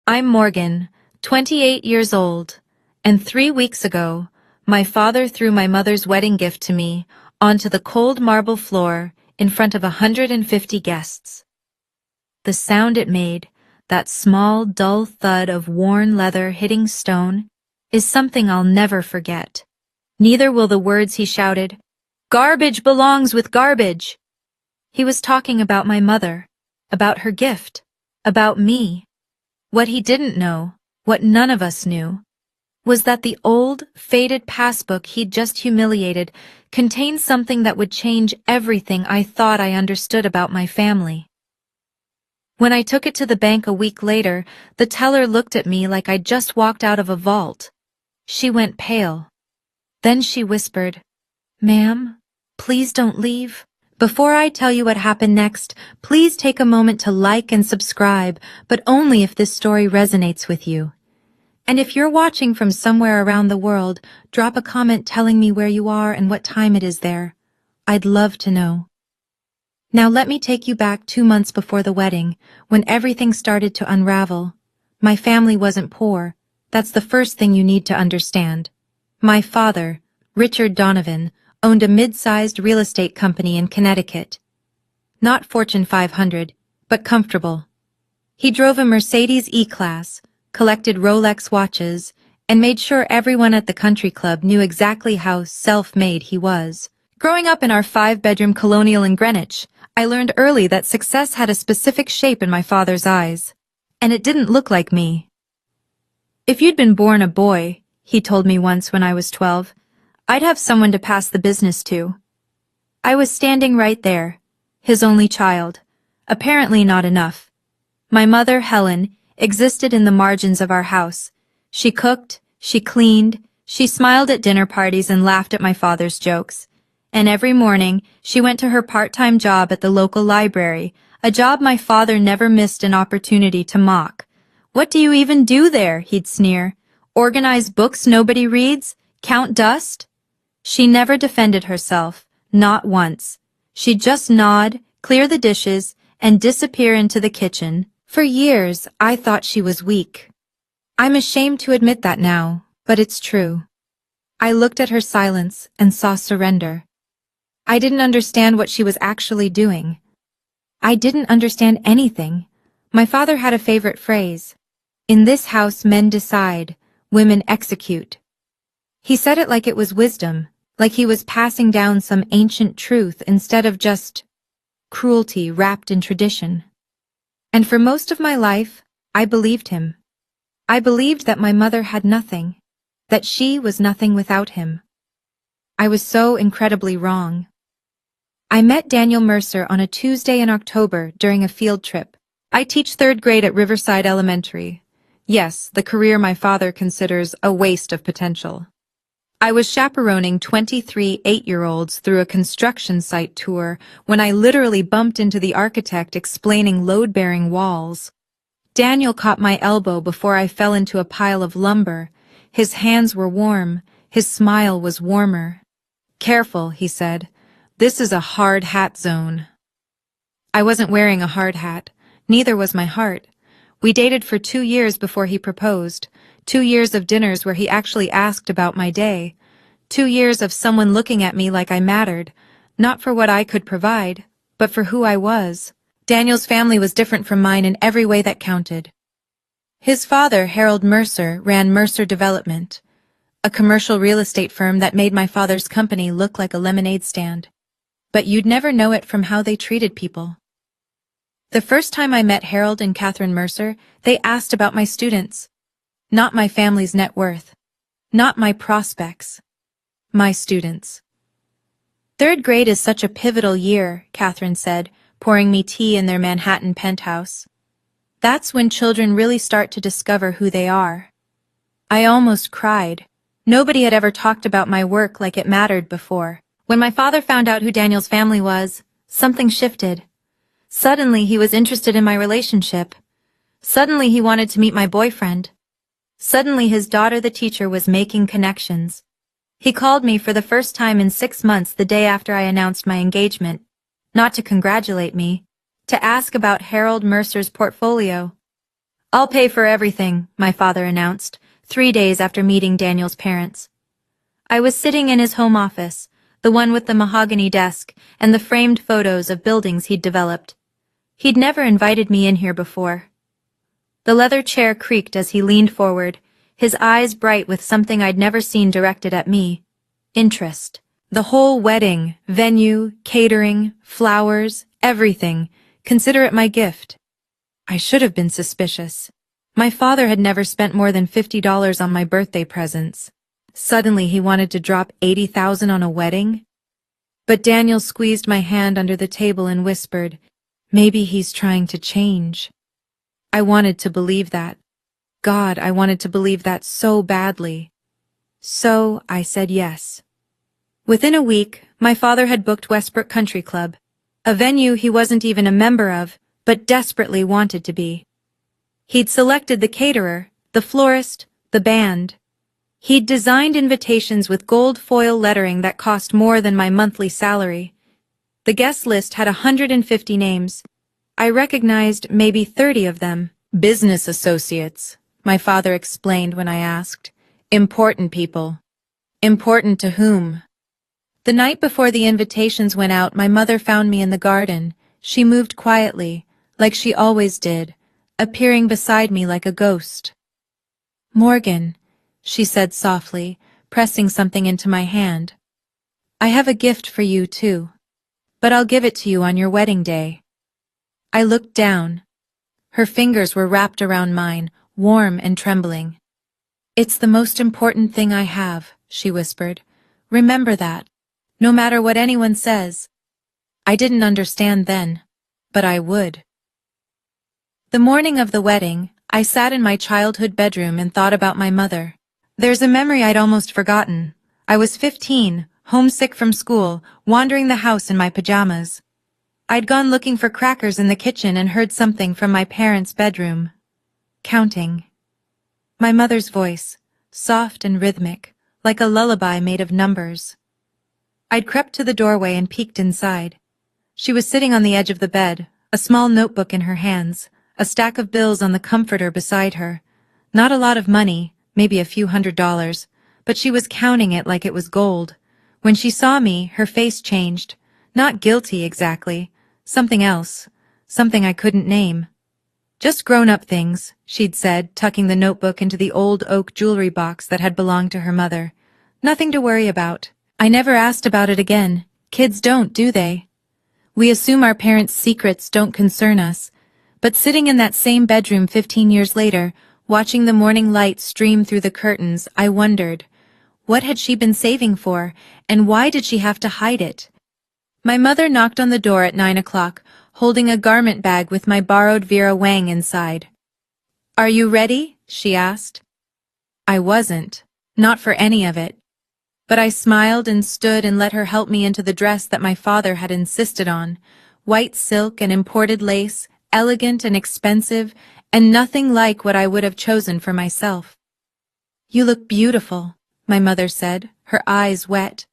I'm Morgan, 28 years old, and 3 weeks ago, my father threw my mother's wedding gift to me onto the cold marble floor in front of 150 guests. The sound it made, that small, dull thud of worn leather hitting stone, is something I'll never forget. Neither will the words he shouted, "Garbage belongs with garbage." He was talking about my mother, about her gift, about me. What he didn't know, what none of us knew, was that the old, faded passbook he'd just humiliated contained something that would change everything I thought I understood about my family. When I took it to the bank a week later, the teller looked at me like I'd just walked out of a vault. She went pale. Then she whispered, "Ma'am, please don't leave." Before I tell you what happened next, please take a moment to like and subscribe, but only if this story resonates with you. And if you're watching from somewhere around the world, drop a comment telling me where you are and what time it is there. I'd love to know. Now let me take you back 2 months before the wedding, when everything started to unravel. My family wasn't poor. That's the first thing you need to understand. My father, Richard Donovan, owned a mid-sized real estate company in Connecticut. Not Fortune 500, but comfortable. He drove a Mercedes E-Class, collected Rolex watches, and made sure everyone at the country club knew exactly how self-made he was. Growing up in our 5-bedroom colonial in Greenwich, I learned early that success had a specific shape in my father's eyes, and it didn't look like me. "If you'd been born a boy," he told me once when I was 12, "I'd have someone to pass the business to." I was standing right there, his only child. Apparently not enough. My mother, Helen, existed in the margins of our house. She cooked, she cleaned, she smiled at dinner parties and laughed at my father's jokes. And every morning, she went to her part-time job at the local library, a job my father never missed an opportunity to mock. "What do you even do there?" he'd sneer. "Organize books nobody reads? Count dust?" She never defended herself, not once. She'd just nod, clear the dishes, and disappear into the kitchen. For years, I thought she was weak. I'm ashamed to admit that now, but it's true. I looked at her silence and saw surrender. I didn't understand what she was actually doing. I didn't understand anything. My father had a favorite phrase. "In this house, men decide, women execute." He said it like it was wisdom, like he was passing down some ancient truth instead of just cruelty wrapped in tradition. And for most of my life, I believed him. I believed that my mother had nothing, that she was nothing without him. I was so incredibly wrong. I met Daniel Mercer on a Tuesday in October during a field trip. I teach 3rd grade at Riverside Elementary. Yes, the career my father considers a waste of potential. I was chaperoning 23 8-year-olds through a construction site tour when I literally bumped into the architect explaining load-bearing walls. Daniel caught my elbow before I fell into a pile of lumber. His hands were warm. His smile was warmer. "Careful," he said. "This is a hard hat zone." I wasn't wearing a hard hat. Neither was my heart. We dated for 2 years before he proposed. 2 years of dinners where he actually asked about my day. 2 years of someone looking at me like I mattered, not for what I could provide, but for who I was. Daniel's family was different from mine in every way that counted. His father, Harold Mercer, ran Mercer Development, a commercial real estate firm that made my father's company look like a lemonade stand. But you'd never know it from how they treated people. The first time I met Harold and Catherine Mercer, they asked about my students. Not my family's net worth. Not my prospects. My students. "3rd grade is such a pivotal year," Catherine said, pouring me tea in their Manhattan penthouse. "That's when children really start to discover who they are." I almost cried. Nobody had ever talked about my work like it mattered before. When my father found out who Daniel's family was, something shifted. Suddenly he was interested in my relationship. Suddenly he wanted to meet my boyfriend. Suddenly his daughter, the teacher, was making connections. He called me for the first time in 6 months the day after I announced my engagement, not to congratulate me, to ask about Harold Mercer's portfolio. I'll pay for everything, my father announced, 3 days after meeting Daniel's parents. I was sitting in his home office, the one with the mahogany desk and the framed photos of buildings he'd developed. He'd never invited me in here before. The leather chair creaked as he leaned forward, his eyes bright with something I'd never seen directed at me. Interest. The whole wedding, venue, catering, flowers, everything. Consider it my gift. I should have been suspicious. My father had never spent more than $50 on my birthday presents. Suddenly he wanted to drop $80,000 on a wedding? But Daniel squeezed my hand under the table and whispered, "Maybe he's trying to change." I wanted to believe that. God, I wanted to believe that so badly. So I said yes. Within a week, my father had booked Westbrook Country Club, a venue he wasn't even a member of, but desperately wanted to be. He'd selected the caterer, the florist, the band. He'd designed invitations with gold foil lettering that cost more than my monthly salary. The guest list had 150 names. I recognized maybe 30 of them. Business associates, my father explained when I asked. Important people. Important to whom? The night before the invitations went out, my mother found me in the garden. She moved quietly, like she always did, appearing beside me like a ghost. "Morgan," she said softly, pressing something into my hand. "I have a gift for you, too. But I'll give it to you on your wedding day." I looked down. Her fingers were wrapped around mine, warm and trembling. "It's the most important thing I have," she whispered. "Remember that, no matter what anyone says." I didn't understand then, but I would. The morning of the wedding, I sat in my childhood bedroom and thought about my mother. There's a memory I'd almost forgotten. I was 15, homesick from school, wandering the house in my pajamas. I'd gone looking for crackers in the kitchen and heard something from my parents' bedroom. Counting. My mother's voice, soft and rhythmic, like a lullaby made of numbers. I'd crept to the doorway and peeked inside. She was sitting on the edge of the bed, a small notebook in her hands, a stack of bills on the comforter beside her. Not a lot of money, maybe a few $100s, but she was counting it like it was gold. When she saw me, her face changed. Not guilty exactly. Something else. Something I couldn't name. "Just grown-up things," she'd said, tucking the notebook into the old oak jewelry box that had belonged to her mother. "Nothing to worry about." I never asked about it again. Kids don't, do they? We assume our parents' secrets don't concern us. But sitting in that same bedroom 15 years later, watching the morning light stream through the curtains, I wondered, what had she been saving for, and why did she have to hide it? My mother knocked on the door at 9 o'clock, holding a garment bag with my borrowed Vera Wang inside. "Are you ready?" she asked. I wasn't. Not for any of it. But I smiled and stood and let her help me into the dress that my father had insisted on. White silk and imported lace, elegant and expensive, and nothing like what I would have chosen for myself. "You look beautiful," my mother said, her eyes wet.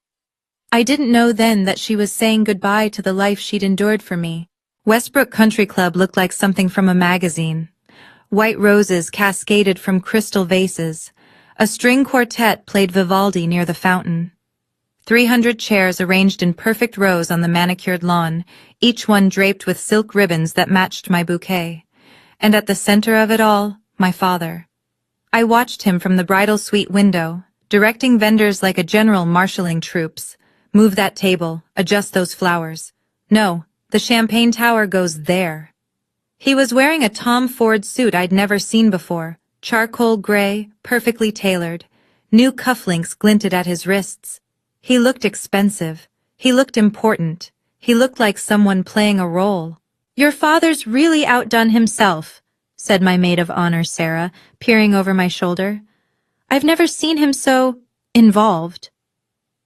I didn't know then that she was saying goodbye to the life she'd endured for me. Westbrook Country Club looked like something from a magazine. White roses cascaded from crystal vases. A string quartet played Vivaldi near the fountain. 300 chairs arranged in perfect rows on the manicured lawn, each one draped with silk ribbons that matched my bouquet. And at the center of it all, my father. I watched him from the bridal suite window, directing vendors like a general marshalling troops. "Move that table, adjust those flowers. No, the champagne tower goes there." He was wearing a Tom Ford suit I'd never seen before, charcoal gray, perfectly tailored. New cufflinks glinted at his wrists. He looked expensive. He looked important. He looked like someone playing a role. "Your father's really outdone himself," said my maid of honor, Sarah, peering over my shoulder. "I've never seen him so involved."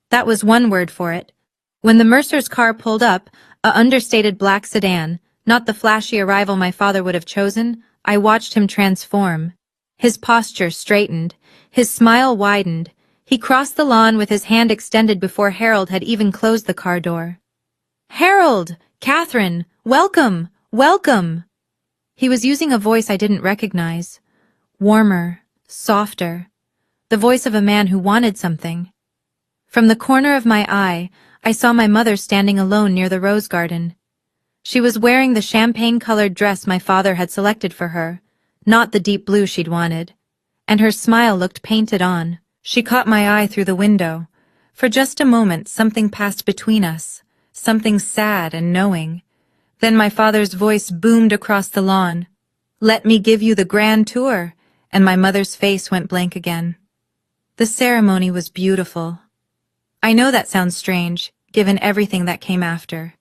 That was one word for it. When the Mercer's car pulled up, a understated black sedan, not the flashy arrival my father would have chosen, I watched him transform. His posture straightened. His smile widened. He crossed the lawn with his hand extended before Harold had even closed the car door. "Harold! Catherine! Welcome! Welcome!" He was using a voice I didn't recognize. Warmer, softer. The voice of a man who wanted something. From the corner of my eye, I saw my mother standing alone near the rose garden. She was wearing the champagne-colored dress my father had selected for her, not the deep blue she'd wanted. And her smile looked painted on. She caught my eye through the window. For just a moment, something passed between us, something sad and knowing. Then my father's voice boomed across the lawn. "Let me give you the grand tour," and my mother's face went blank again. The ceremony was beautiful. I know that sounds strange, given everything that came after.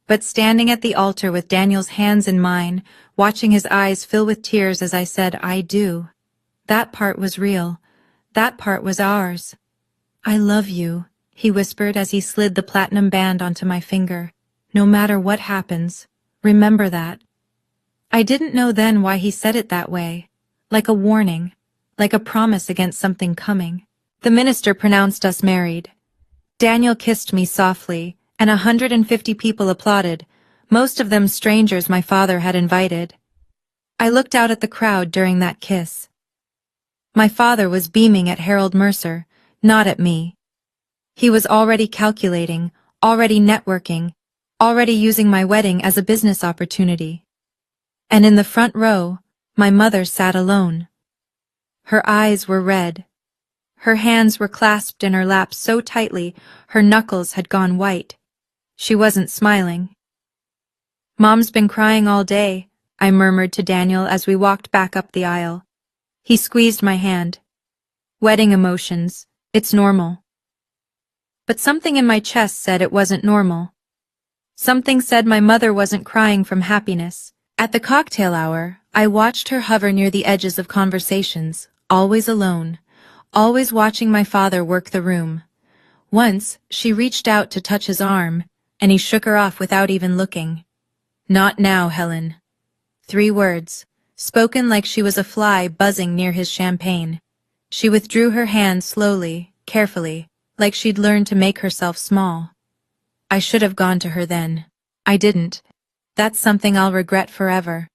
But standing at the altar with Daniel's hands in mine, watching his eyes fill with tears as I said, "I do," that part was real. That part was ours. "I love you," he whispered as he slid the platinum band onto my finger. "No matter what happens, remember that." I didn't know then why he said it that way. Like a warning, like a promise against something coming. The minister pronounced us married. Daniel kissed me softly, and 150 people applauded, most of them strangers my father had invited. I looked out at the crowd during that kiss. My father was beaming at Harold Mercer, not at me. He was already calculating, already networking, already using my wedding as a business opportunity. And in the front row, my mother sat alone. Her eyes were red. Her hands were clasped in her lap so tightly her knuckles had gone white. She wasn't smiling. "Mom's been crying all day," I murmured to Daniel as we walked back up the aisle. He squeezed my hand. "Wedding emotions, it's normal." But something in my chest said it wasn't normal. Something said my mother wasn't crying from happiness. At the cocktail hour, I watched her hover near the edges of conversations, always alone, always watching my father work the room. Once, she reached out to touch his arm, and he shook her off without even looking. "Not now, Helen." 3 words, spoken like she was a fly buzzing near his champagne. She withdrew her hand slowly, carefully, like she'd learned to make herself small. I should have gone to her then. I didn't. That's something I'll regret forever.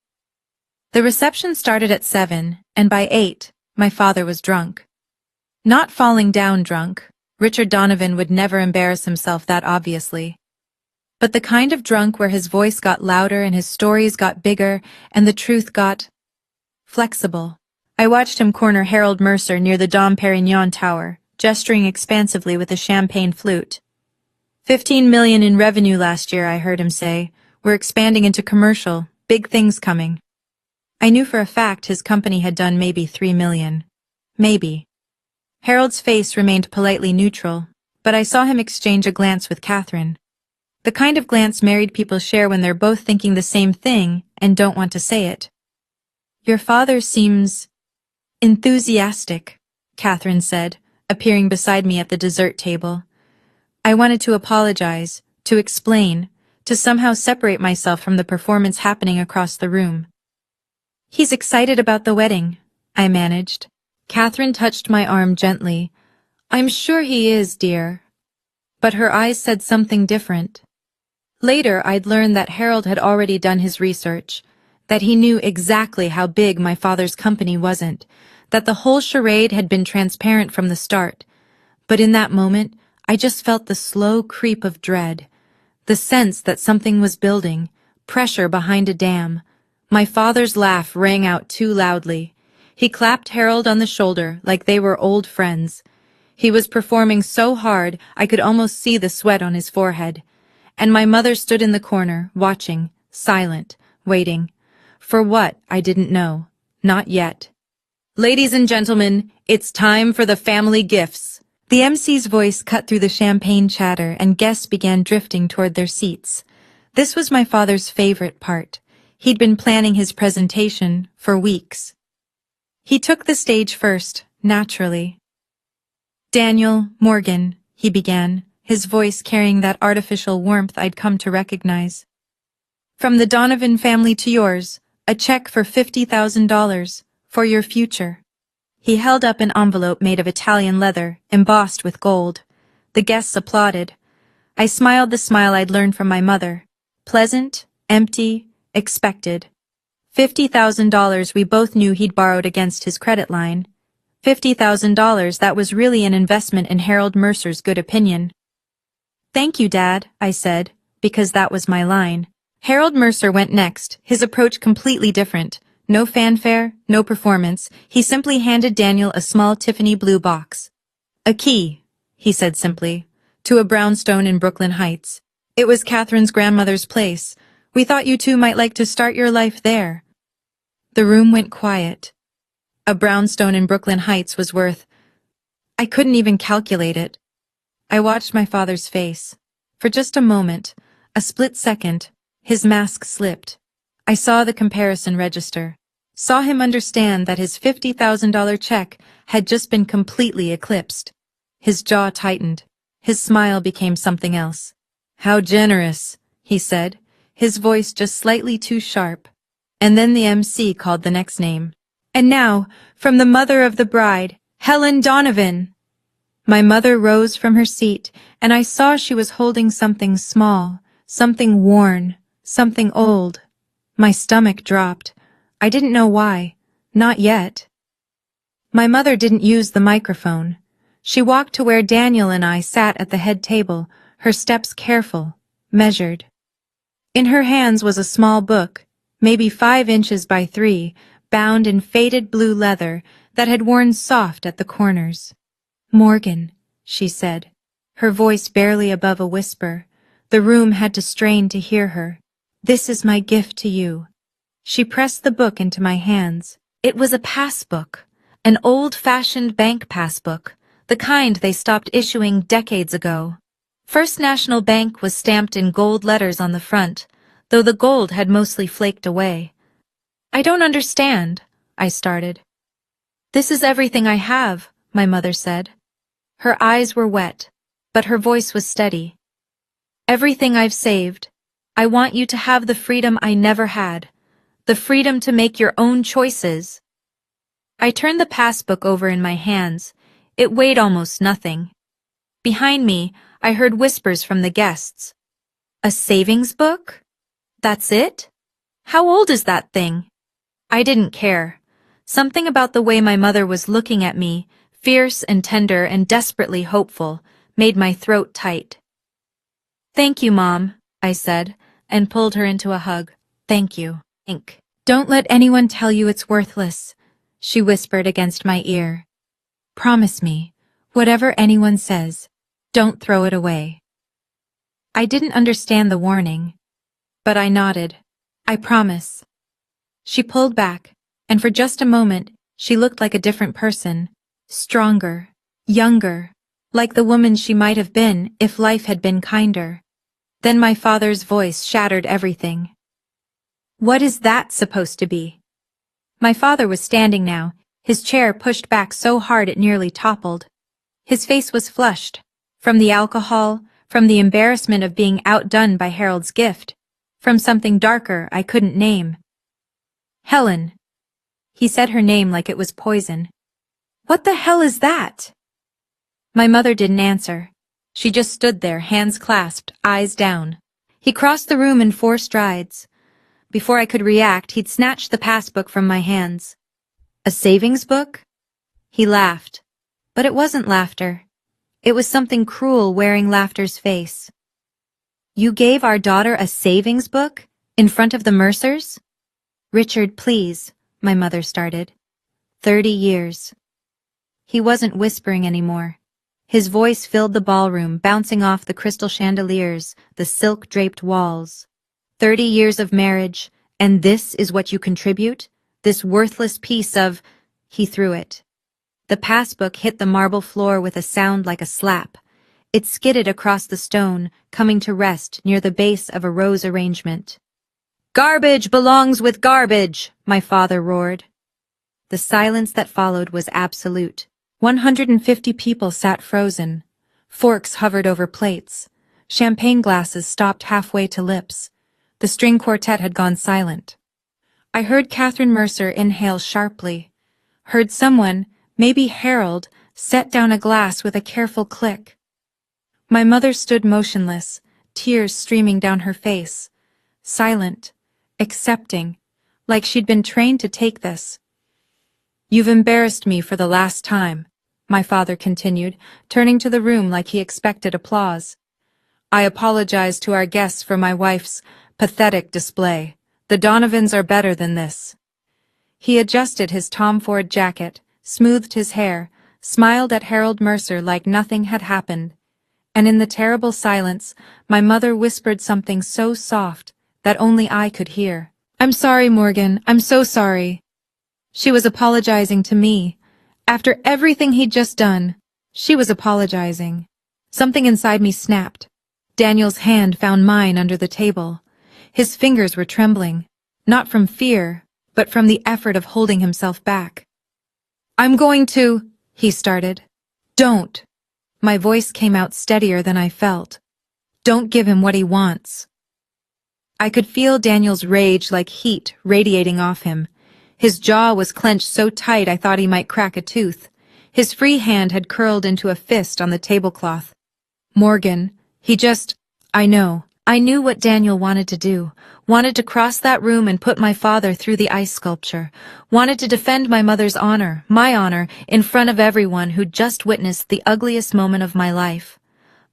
The reception started at 7, and by 8, my father was drunk. Not falling down drunk. Richard Donovan would never embarrass himself that obviously. But the kind of drunk where his voice got louder and his stories got bigger and the truth got flexible. I watched him corner Harold Mercer near the Dom Perignon Tower, gesturing expansively with a champagne flute. 15 million in revenue last year, I heard him say. We're expanding into commercial, big things coming. I knew for a fact his company had done maybe 3 million. Maybe. Harold's face remained politely neutral, but I saw him exchange a glance with Catherine. The kind of glance married people share when they're both thinking the same thing and don't want to say it. "Your father seems enthusiastic," Catherine said, appearing beside me at the dessert table. I wanted to apologize, to explain, to somehow separate myself from the performance happening across the room. "He's excited about the wedding," I managed. Catherine touched my arm gently. "I'm sure he is, dear." But her eyes said something different. Later, I'd learned that Harold had already done his research, that he knew exactly how big my father's company wasn't, that the whole charade had been transparent from the start. But in that moment, I just felt the slow creep of dread, the sense that something was building, pressure behind a dam. My father's laugh rang out too loudly. He clapped Harold on the shoulder like they were old friends. He was performing so hard I could almost see the sweat on his forehead. And my mother stood in the corner, watching, silent, waiting. For what, I didn't know. Not yet. "Ladies and gentlemen, it's time for the family gifts." The MC's voice cut through the champagne chatter and guests began drifting toward their seats. This was my father's favorite part. He'd been planning his presentation for weeks. He took the stage first, naturally. "Daniel, Morgan," he began, his voice carrying that artificial warmth I'd come to recognize. "From the Donovan family to yours, a check for $50,000, for your future." He held up an envelope made of Italian leather, embossed with gold. The guests applauded. I smiled the smile I'd learned from my mother. Pleasant, empty, expected. $50,000 we both knew he'd borrowed against his credit line. $50,000 that was really an investment in Harold Mercer's good opinion. Thank you, Dad, I said, because that was my line. Harold Mercer went next, his approach completely different. No fanfare, no performance, he simply handed Daniel a small Tiffany blue box. A key, he said simply, to a brownstone in Brooklyn Heights. It was Catherine's grandmother's place. We thought you two might like to start your life there. The room went quiet. A brownstone in Brooklyn Heights was worth... I couldn't even calculate it. I watched my father's face. For just a moment, a split second, his mask slipped. I saw the comparison register. Saw him understand that his $50,000 check had just been completely eclipsed. His jaw tightened. His smile became something else. How generous, he said, his voice just slightly too sharp. And then the MC called the next name. And now, from the mother of the bride, Helen Donovan. My mother rose from her seat, and I saw she was holding something small, something worn, something old. My stomach dropped. I didn't know why. Not yet. My mother didn't use the microphone. She walked to where Daniel and I sat at the head table, her steps careful, measured. In her hands was a small book, maybe 5 inches by 3, bound in faded blue leather that had worn soft at the corners. Morgan, she said, her voice barely above a whisper. The room had to strain to hear her. This is my gift to you. She pressed the book into my hands. It was a passbook, an old-fashioned bank passbook, the kind they stopped issuing decades ago. First National Bank was stamped in gold letters on the front, though the gold had mostly flaked away. I don't understand, I started. This is everything I have, my mother said. Her eyes were wet, but her voice was steady. Everything I've saved. I want you to have the freedom I never had, the freedom to make your own choices. I turned the passbook over in my hands. It weighed almost nothing. Behind me, I heard whispers from the guests. A savings book? That's it? How old is that thing? I didn't care. Something about the way my mother was looking at me, fierce and tender and desperately hopeful, made my throat tight. Thank you, Mom, I said, and pulled her into a hug. Thank you. Don't let anyone tell you it's worthless, she whispered against my ear. Promise me, whatever anyone says, don't throw it away. I didn't understand the warning, but I nodded. I promise. She pulled back, and for just a moment, she looked like a different person, stronger, younger, like the woman she might have been if life had been kinder. Then my father's voice shattered everything. What is that supposed to be? My father was standing now, his chair pushed back so hard it nearly toppled. His face was flushed, from the alcohol, from the embarrassment of being outdone by Harold's gift, from something darker I couldn't name. Helen. He said her name like it was poison. What the hell is that? My mother didn't answer. She just stood there, hands clasped, eyes down. He crossed the room in 4 strides. Before I could react, he'd snatched the passbook from my hands. A savings book? He laughed. But it wasn't laughter. It was something cruel wearing laughter's face. You gave our daughter a savings book? In front of the Mercers? Richard, please, my mother started. 30 years. He wasn't whispering anymore. His voice filled the ballroom, bouncing off the crystal chandeliers, the silk-draped walls. 30 years of marriage, and this is what you contribute? This worthless piece of... He threw it. The passbook hit the marble floor with a sound like a slap. It skidded across the stone, coming to rest near the base of a rose arrangement. Garbage belongs with garbage, my father roared. The silence that followed was absolute. 150 people sat frozen. Forks hovered over plates. Champagne glasses stopped halfway to lips. The string quartet had gone silent. I heard Catherine Mercer inhale sharply. Heard someone, maybe Harold, set down a glass with a careful click. My mother stood motionless, tears streaming down her face. Silent, accepting, like she'd been trained to take this. "You've embarrassed me for the last time," my father continued, turning to the room like he expected applause. "I apologize to our guests for my wife's pathetic display. The Donovans are better than this." He adjusted his Tom Ford jacket, smoothed his hair, smiled at Harold Mercer like nothing had happened. And in the terrible silence, my mother whispered something so soft that only I could hear. "I'm sorry, Morgan, I'm so sorry." She was apologizing to me. After everything he'd just done, she was apologizing. Something inside me snapped. Daniel's hand found mine under the table. His fingers were trembling, not from fear, but from the effort of holding himself back. "I'm going to," he started. "Don't." My voice came out steadier than I felt. "Don't give him what he wants." I could feel Daniel's rage like heat radiating off him. His jaw was clenched so tight I thought he might crack a tooth. His free hand had curled into a fist on the tablecloth. "Morgan, I knew what Daniel wanted to do. Wanted to cross that room and put my father through the ice sculpture. Wanted to defend my mother's honor, my honor, in front of everyone who'd just witnessed the ugliest moment of my life.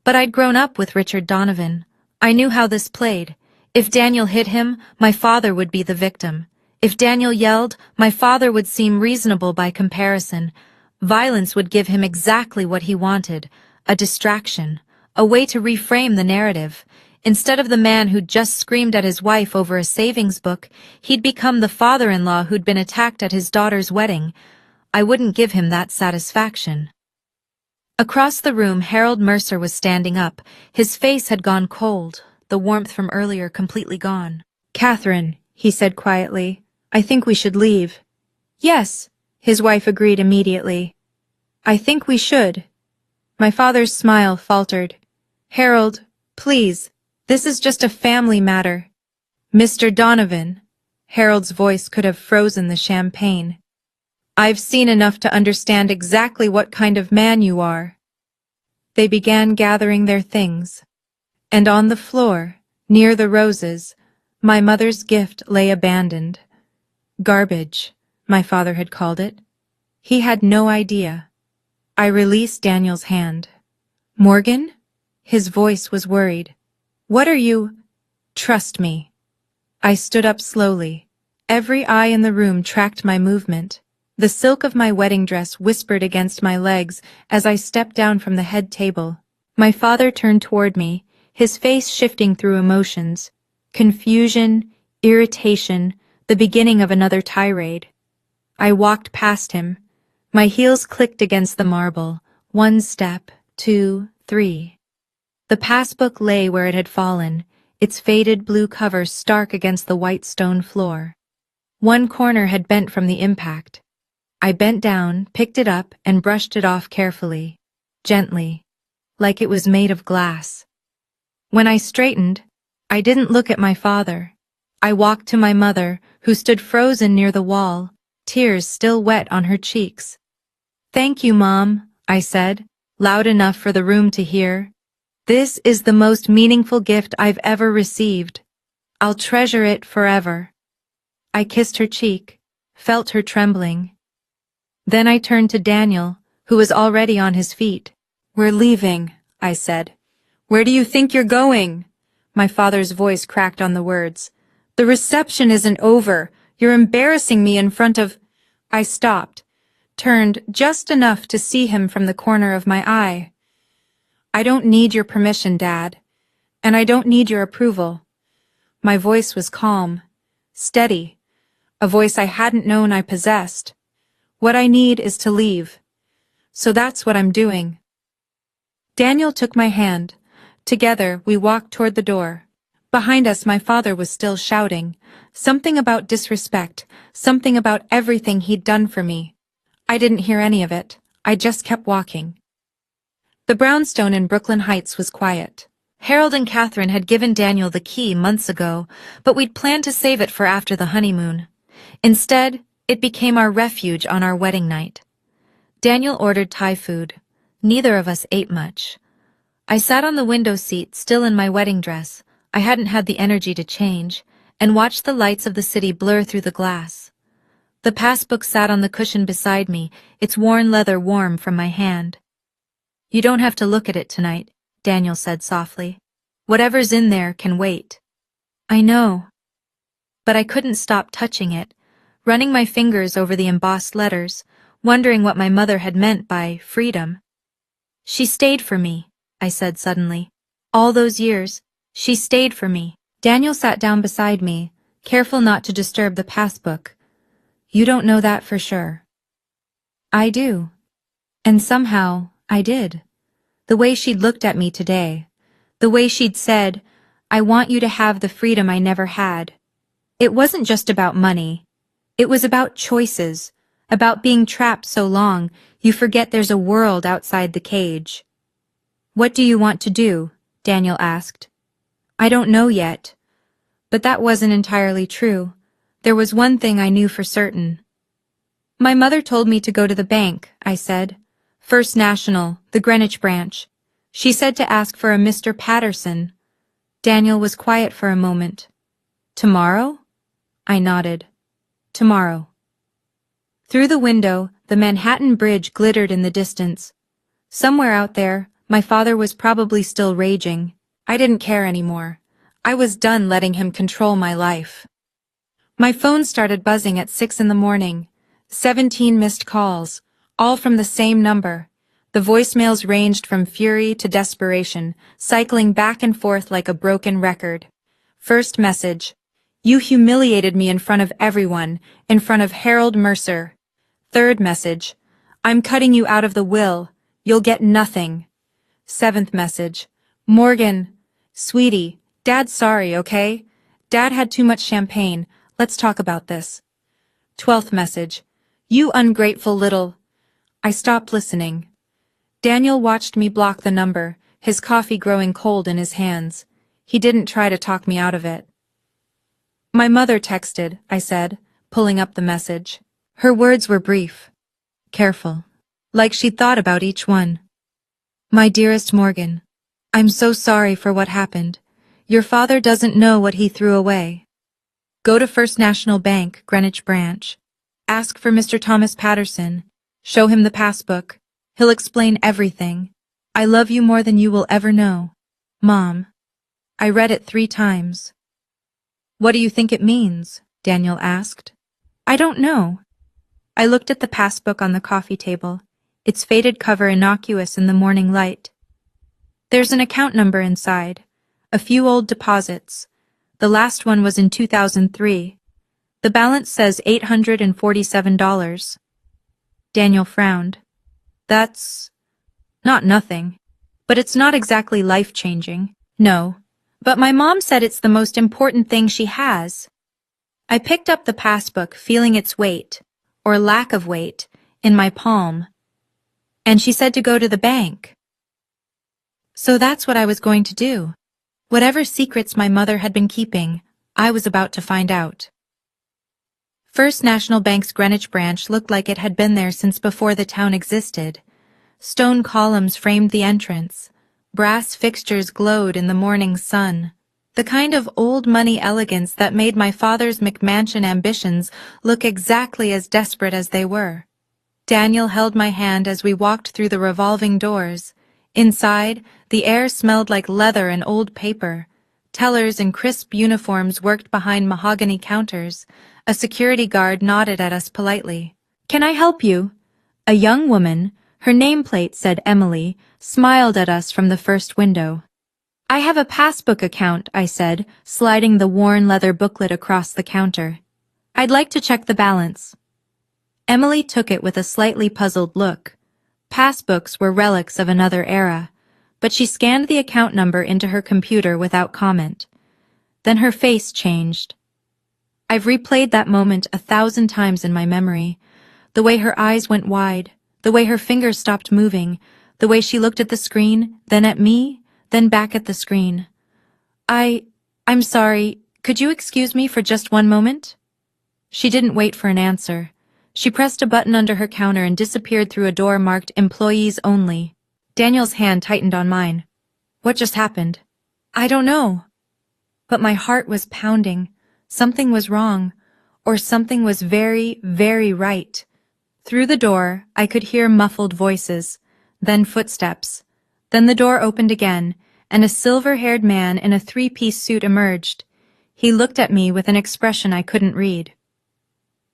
But I'd grown up with Richard Donovan. I knew how this played. If Daniel hit him, my father would be the victim. If Daniel yelled, my father would seem reasonable by comparison. Violence would give him exactly what he wanted, a distraction, a way to reframe the narrative. Instead of the man who'd just screamed at his wife over a savings book, he'd become the father-in-law who'd been attacked at his daughter's wedding. I wouldn't give him that satisfaction. Across the room, Harold Mercer was standing up. His face had gone cold, the warmth from earlier completely gone. "Catherine," he said quietly, "I think we should leave." "Yes," his wife agreed immediately. "I think we should." My father's smile faltered. "Harold, please, this is just a family matter." "Mr. Donovan," Harold's voice could have frozen the champagne. "I've seen enough to understand exactly what kind of man you are." They began gathering their things. And on the floor, near the roses, my mother's gift lay abandoned. Garbage, my father had called it. He had no idea. I released Daniel's hand. "Morgan?" His voice was worried. "What are you—" "Trust me." I stood up slowly. Every eye in the room tracked my movement. The silk of my wedding dress whispered against my legs as I stepped down from the head table. My father turned toward me, his face shifting through emotions. Confusion, irritation, the beginning of another tirade. I walked past him. My heels clicked against the marble. 1 step, 2, 3. The passbook lay where it had fallen, its faded blue cover stark against the white stone floor. One corner had bent from the impact. I bent down, picked it up, and brushed it off carefully, gently, like it was made of glass. When I straightened, I didn't look at my father. I walked to my mother, who stood frozen near the wall, tears still wet on her cheeks. "Thank you, Mom," I said, loud enough for the room to hear. "This is the most meaningful gift I've ever received. I'll treasure it forever." I kissed her cheek, felt her trembling. Then I turned to Daniel, who was already on his feet. "We're leaving," I said. "Where do you think you're going?" My father's voice cracked on the words. "The reception isn't over. You're embarrassing me in front of—" I stopped, turned just enough to see him from the corner of my eye. "I don't need your permission, Dad. And I don't need your approval." My voice was calm, steady, a voice I hadn't known I possessed. "What I need is to leave. So that's what I'm doing." Daniel took my hand. Together, we walked toward the door. Behind us, my father was still shouting. Something about disrespect, something about everything he'd done for me. I didn't hear any of it. I just kept walking. The brownstone in Brooklyn Heights was quiet. Harold and Catherine had given Daniel the key months ago, but we'd planned to save it for after the honeymoon. Instead, it became our refuge on our wedding night. Daniel ordered Thai food. Neither of us ate much. I sat on the window seat, still in my wedding dress. I hadn't had the energy to change, and watched the lights of the city blur through the glass. The passbook sat on the cushion beside me, its worn leather warm from my hand. "You don't have to look at it tonight," Daniel said softly. "Whatever's in there can wait." "I know." But I couldn't stop touching it, running my fingers over the embossed letters, wondering what my mother had meant by freedom. "She stayed for me," I said suddenly. "All those years, she stayed for me." Daniel sat down beside me, careful not to disturb the passbook. "You don't know that for sure." "I do." And somehow, I did. The way she'd looked at me today, the way she'd said, "I want you to have the freedom I never had." It wasn't just about money. It was about choices, about being trapped so long you forget there's a world outside the cage. "What do you want to do?" Daniel asked. "I don't know yet." But that wasn't entirely true. There was one thing I knew for certain. "My mother told me to go to the bank," I said. "First National, the Greenwich branch. She said to ask for a Mr. Patterson." Daniel was quiet for a moment. "Tomorrow?" I nodded. "Tomorrow." Through the window, the Manhattan Bridge glittered in the distance. Somewhere out there, my father was probably still raging. I didn't care anymore. I was done letting him control my life. My phone started buzzing at 6 in the morning. 17 missed calls, all from the same number. The voicemails ranged from fury to desperation, cycling back and forth like a broken record. First message: "You humiliated me in front of everyone, in front of Harold Mercer." Third message: "I'm cutting you out of the will. You'll get nothing." Seventh message: "Morgan, sweetie, Dad's sorry, okay? Dad had too much champagne. Let's talk about this." 12th message: "You ungrateful little..." I stopped listening. Daniel watched me block the number, his coffee growing cold in his hands. He didn't try to talk me out of it. "My mother texted," I said, pulling up the message. Her words were brief, careful, like she'd thought about each one. "My dearest Morgan, I'm so sorry for what happened. Your father doesn't know what he threw away. Go to First National Bank, Greenwich branch. Ask for Mr. Thomas Patterson. Show him the passbook. He'll explain everything. I love you more than you will ever know. Mom." I read it 3 times. "What do you think it means?" Daniel asked. "I don't know." I looked at the passbook on the coffee table, its faded cover innocuous in the morning light. "There's an account number inside, a few old deposits. The last one was in 2003. The balance says $847. Daniel frowned. "That's not nothing, but it's not exactly life-changing." "No, but my mom said it's the most important thing she has." I picked up the passbook, feeling its weight, or lack of weight, in my palm. "And she said to go to the bank." So that's what I was going to do. Whatever secrets my mother had been keeping, I was about to find out. First National Bank's Greenwich branch looked like it had been there since before the town existed. Stone columns framed the entrance. Brass fixtures glowed in the morning sun. The kind of old money elegance that made my father's McMansion ambitions look exactly as desperate as they were. Daniel held my hand as we walked through the revolving doors. Inside, the air smelled like leather and old paper. Tellers in crisp uniforms worked behind mahogany counters. A security guard nodded at us politely. "Can I help you?" A young woman, her nameplate said Emily, smiled at us from the first window. "I have a passbook account," I said, sliding the worn leather booklet across the counter. "I'd like to check the balance." Emily took it with a slightly puzzled look. Passbooks were relics of another era, but she scanned the account number into her computer without comment. Then her face changed. I've replayed that moment 1,000 times in my memory. The way her eyes went wide, the way her fingers stopped moving, the way she looked at the screen, then at me, then back at the screen. I'm sorry, could you excuse me for just one moment?" She didn't wait for an answer. She pressed a button under her counter and disappeared through a door marked Employees Only. Daniel's hand tightened on mine. "What just happened?" "I don't know." But my heart was pounding. Something was wrong, or something was very, very right. Through the door, I could hear muffled voices, then footsteps. Then the door opened again, and a silver-haired man in a three-piece suit emerged. He looked at me with an expression I couldn't read.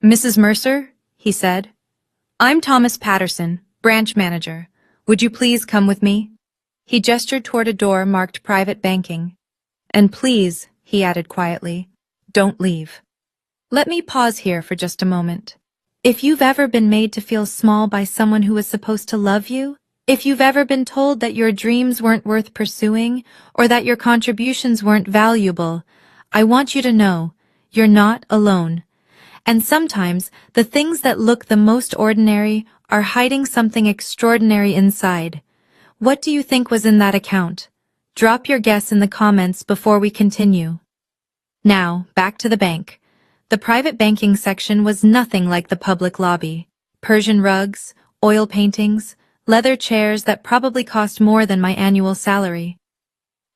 "Mrs. Mercer?" he said. "I'm Thomas Patterson, branch manager. Would you please come with me?" He gestured toward a door marked Private Banking. "And please," he added quietly, "don't leave." Let me pause here for just a moment. If you've ever been made to feel small by someone who was supposed to love you, if you've ever been told that your dreams weren't worth pursuing, or that your contributions weren't valuable, I want you to know, you're not alone. And sometimes, the things that look the most ordinary are hiding something extraordinary inside. What do you think was in that account? Drop your guess in the comments before we continue. Now, back to the bank. The private banking section was nothing like the public lobby. Persian rugs, oil paintings, leather chairs that probably cost more than my annual salary.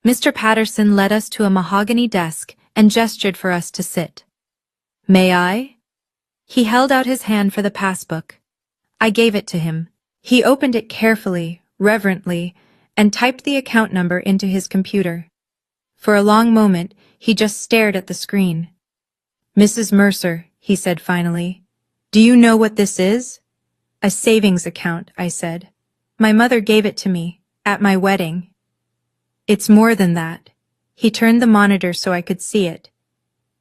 Mr. Patterson led us to a mahogany desk and gestured for us to sit. "May I?" He held out his hand for the passbook. I gave it to him. He opened it carefully, reverently, and typed the account number into his computer. For a long moment, he just stared at the screen. "Mrs. Mercer," he said finally, "do you know what this is?" "A savings account," I said. "My mother gave it to me, at my wedding." "It's more than that." He turned the monitor so I could see it.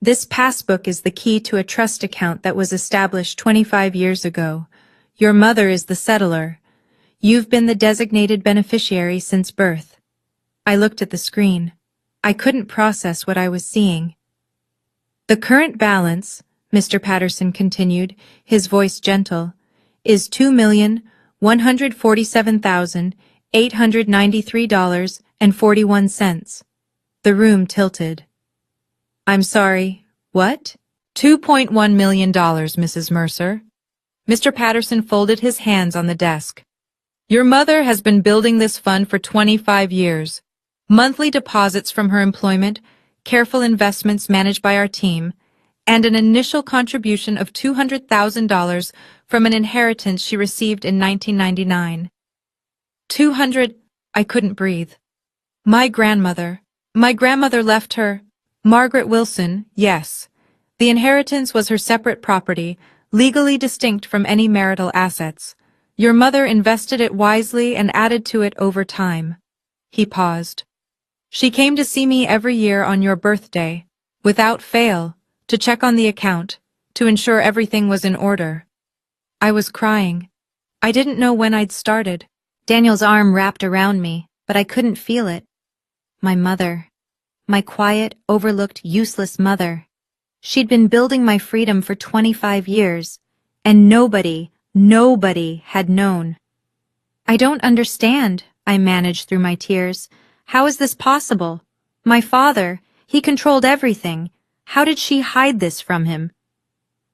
"This passbook is the key to a trust account that was established 25 years ago. Your mother is the settlor. You've been the designated beneficiary since birth." I looked at the screen. I couldn't process what I was seeing. "The current balance," Mr. Patterson continued, his voice gentle, "is $2,147,893.41. The room tilted. "I'm sorry, what?" $2.1 million, Mrs. Mercer. Mr. Patterson folded his hands on the desk. "Your mother has been building this fund for 25 years. Monthly deposits from her employment, careful investments managed by our team, and an initial contribution of $200,000 from an inheritance she received in 1999. 200, I couldn't breathe. My grandmother left her, Margaret Wilson, yes. The inheritance was her separate property, legally distinct from any marital assets. Your mother invested it wisely and added to it over time." He paused. "She came to see me every year on your birthday, without fail, to check on the account, to ensure everything was in order." I was crying. I didn't know when I'd started. Daniel's arm wrapped around me, but I couldn't feel it. My mother. My quiet, overlooked, useless mother. She'd been building my freedom for 25 years, and nobody had known. "I don't understand," I managed through my tears. "How is this possible? My father, he controlled everything. How did she hide this from him?"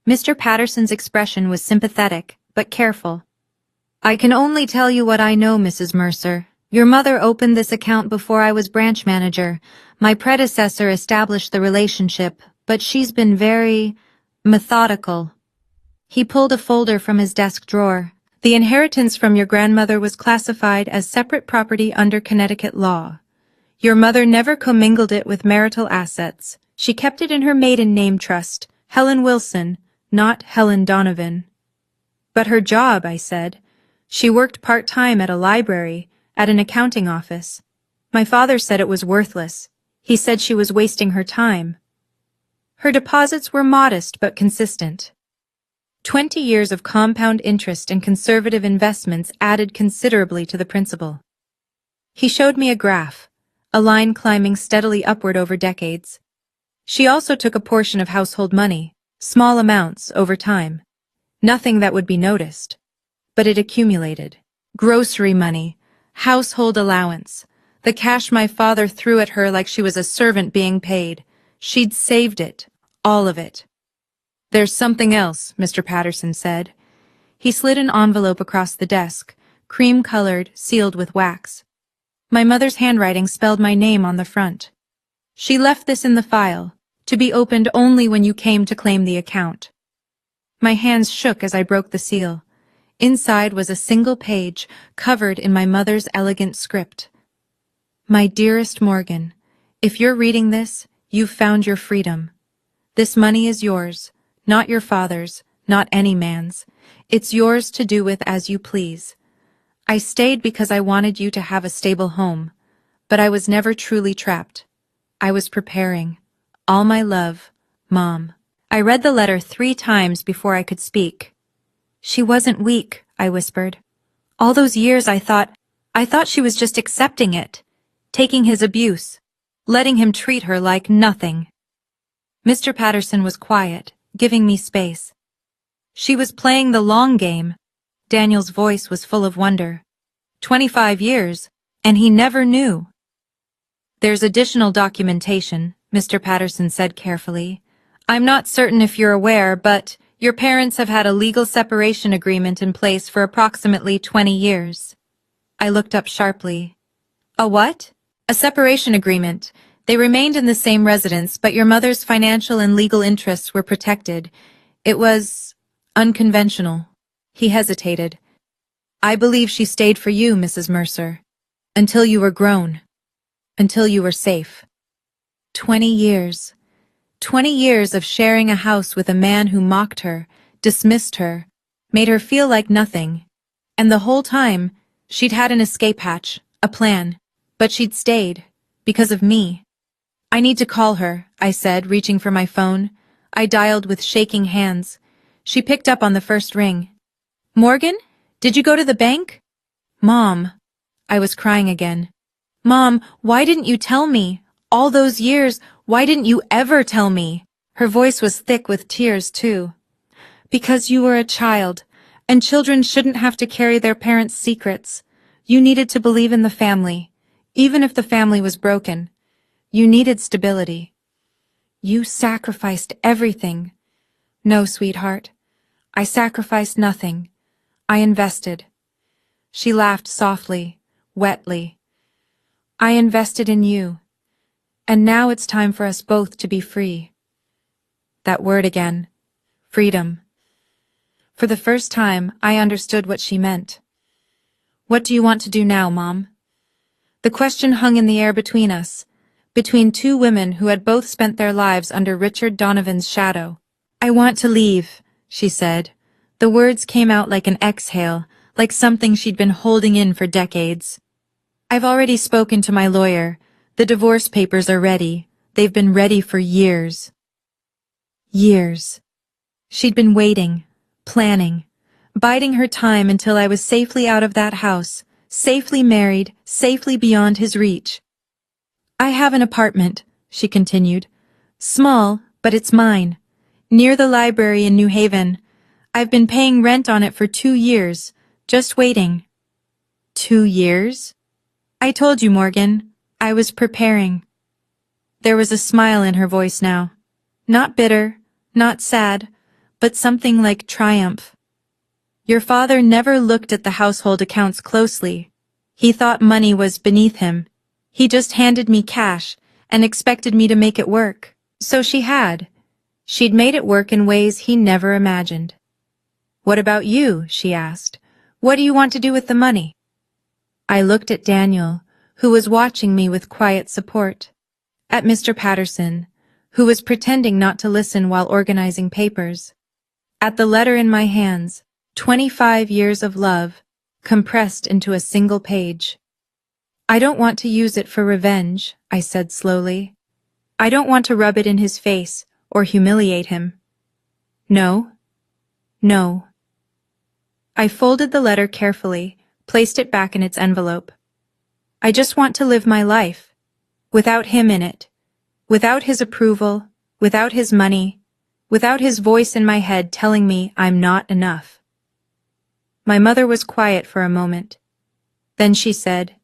Mr. Patterson's expression was sympathetic, but careful. "I can only tell you what I know, Mrs. Mercer. Your mother opened this account before I was branch manager. My predecessor established the relationship, but she's been very methodical." He pulled a folder from his desk drawer. "The inheritance from your grandmother was classified as separate property under Connecticut law. Your mother never commingled it with marital assets. She kept it in her maiden name trust, Helen Wilson, not Helen Donovan." "But her job," I said. "She worked part-time at a library, at an accounting office. My father said it was worthless. He said she was wasting her time." "Her deposits were modest but consistent. 20 years of compound interest and conservative investments added considerably to the principal." He showed me a graph, a line climbing steadily upward over decades. "She also took a portion of household money, small amounts, over time. Nothing that would be noticed. But it accumulated. Grocery money, household allowance, the cash my father threw at her like she was a servant being paid. She'd saved it, all of it." "There's something else," Mr. Patterson said. He slid an envelope across the desk, cream-colored, sealed with wax. My mother's handwriting spelled my name on the front. "She left this in the file, to be opened only when you came to claim the account. My hands shook as I broke the seal. Inside was a single page, covered in my mother's elegant script. My dearest Morgan, if you're reading this, you've found your freedom. This money is yours, not your father's, not any man's. It's yours to do with as you please. I stayed because I wanted you to have a stable home, but I was never truly trapped. I was preparing. All my love, Mom. I read the letter 3 times before I could speak. She wasn't weak, I whispered. All those years I thought she was just accepting it, taking his abuse, letting him treat her like nothing. Mr. Patterson was quiet, giving me space. She was playing the long game. Daniel's voice was full of wonder. 25 years, and he never knew. There's additional documentation, Mr. Patterson said carefully. I'm not certain if you're aware, but your parents have had a legal separation agreement in place for approximately 20 years. I looked up sharply. A what? A separation agreement. They remained in the same residence, but your mother's financial and legal interests were protected. It was unconventional. He hesitated. I believe she stayed for you, Mrs. Mercer. Until you were grown. Until you were safe. 20 years. 20 years of sharing a house with a man who mocked her, dismissed her, made her feel like nothing. And the whole time, she'd had an escape hatch, a plan. But she'd stayed. Because of me. I need to call her, I said, reaching for my phone. I dialed with shaking hands. She picked up on the first ring. Morgan? Did you go to the bank? Mom. I was crying again. Mom, why didn't you tell me? All those years, why didn't you ever tell me? Her voice was thick with tears, too. Because you were a child, and children shouldn't have to carry their parents' secrets. You needed to believe in the family, even if the family was broken. You needed stability. You sacrificed everything. No, sweetheart. I sacrificed nothing. I invested. She laughed softly, wetly. I invested in you. And now it's time for us both to be free. That word again. Freedom. For the first time, I understood what she meant. What do you want to do now, Mom? The question hung in the air between us, between 2 women who had both spent their lives under Richard Donovan's shadow. I want to leave, she said. The words came out like an exhale, like something she'd been holding in for decades. I've already spoken to my lawyer. The divorce papers are ready. They've been ready for years. Years. She'd been waiting, planning, biding her time until I was safely out of that house, safely married, safely beyond his reach. I have an apartment, she continued. Small, but it's mine. Near the library in New Haven. I've been paying rent on it for 2 years, just waiting. 2 years? I told you, Morgan. I was preparing. There was a smile in her voice now. Not bitter, not sad, but something like triumph. Your father never looked at the household accounts closely. He thought money was beneath him. He just handed me cash and expected me to make it work. So she had. She'd made it work in ways he never imagined. What about you? She asked. What do you want to do with the money? I looked at Daniel, who was watching me with quiet support. At Mr. Patterson, who was pretending not to listen while organizing papers. At the letter in my hands, 25 years of love, compressed into a single page. I don't want to use it for revenge, I said slowly. I don't want to rub it in his face or humiliate him. No. No. I folded the letter carefully, placed it back in its envelope. I just want to live my life, without him in it, without his approval, without his money, without his voice in my head telling me I'm not enough. My mother was quiet for a moment. Then she said,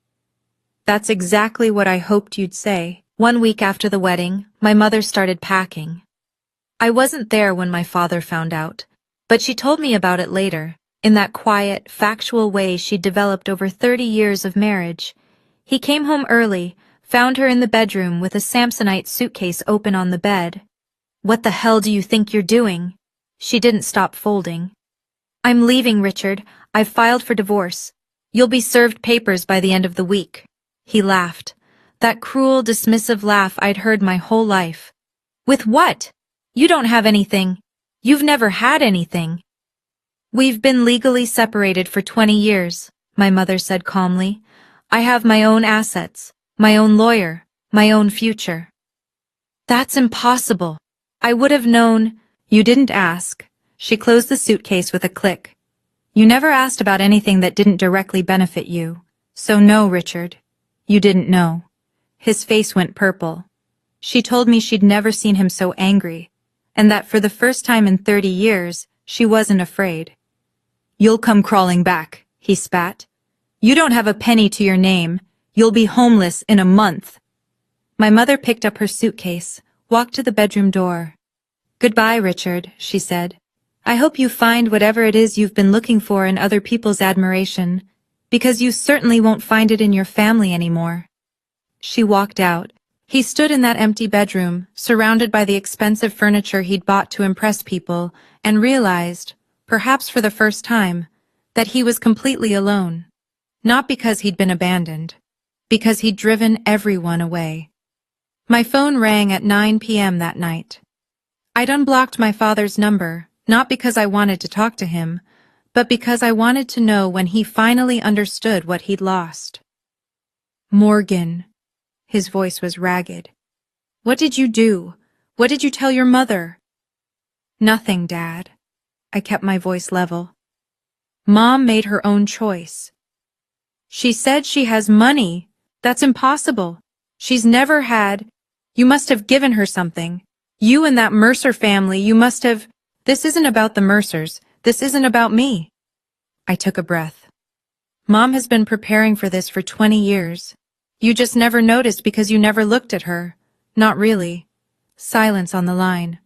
That's exactly what I hoped you'd say. 1 week after the wedding, my mother started packing. I wasn't there when my father found out, but she told me about it later, in that quiet, factual way she'd developed over 30 years of marriage. He came home early, found her in the bedroom with a Samsonite suitcase open on the bed. What the hell do you think you're doing? She didn't stop folding. I'm leaving, Richard. I've filed for divorce. You'll be served papers by the end of the week. He laughed. That cruel, dismissive laugh I'd heard my whole life. With what? You don't have anything. You've never had anything. We've been legally separated for 20 years, my mother said calmly. I have my own assets, my own lawyer, my own future. That's impossible. I would have known. You didn't ask. She closed the suitcase with a click. You never asked about anything that didn't directly benefit you. So no, Richard. You didn't know. His face went purple. She told me she'd never seen him so angry, and that for the first time in 30 years, she wasn't afraid. You'll come crawling back, he spat. You don't have a penny to your name. You'll be homeless in a month. My mother picked up her suitcase, walked to the bedroom door. Goodbye, Richard, she said. I hope you find whatever it is you've been looking for in other people's admiration, because you certainly won't find it in your family anymore. She walked out. He stood in that empty bedroom, surrounded by the expensive furniture he'd bought to impress people, and realized, perhaps for the first time, that he was completely alone. Not because he'd been abandoned, because he'd driven everyone away. My phone rang at 9 p.m. that night. I'd unblocked my father's number, not because I wanted to talk to him, but because I wanted to know when he finally understood what he'd lost. Morgan. His voice was ragged. What did you do? What did you tell your mother? Nothing, Dad. I kept my voice level. Mom made her own choice. She said she has money. That's impossible. She's never had. You must have given her something. You and that Mercer family, you must have. This isn't about the Mercers. This isn't about me. I took a breath. Mom has been preparing for this for 20 years. You just never noticed because you never looked at her. Not really. Silence on the line.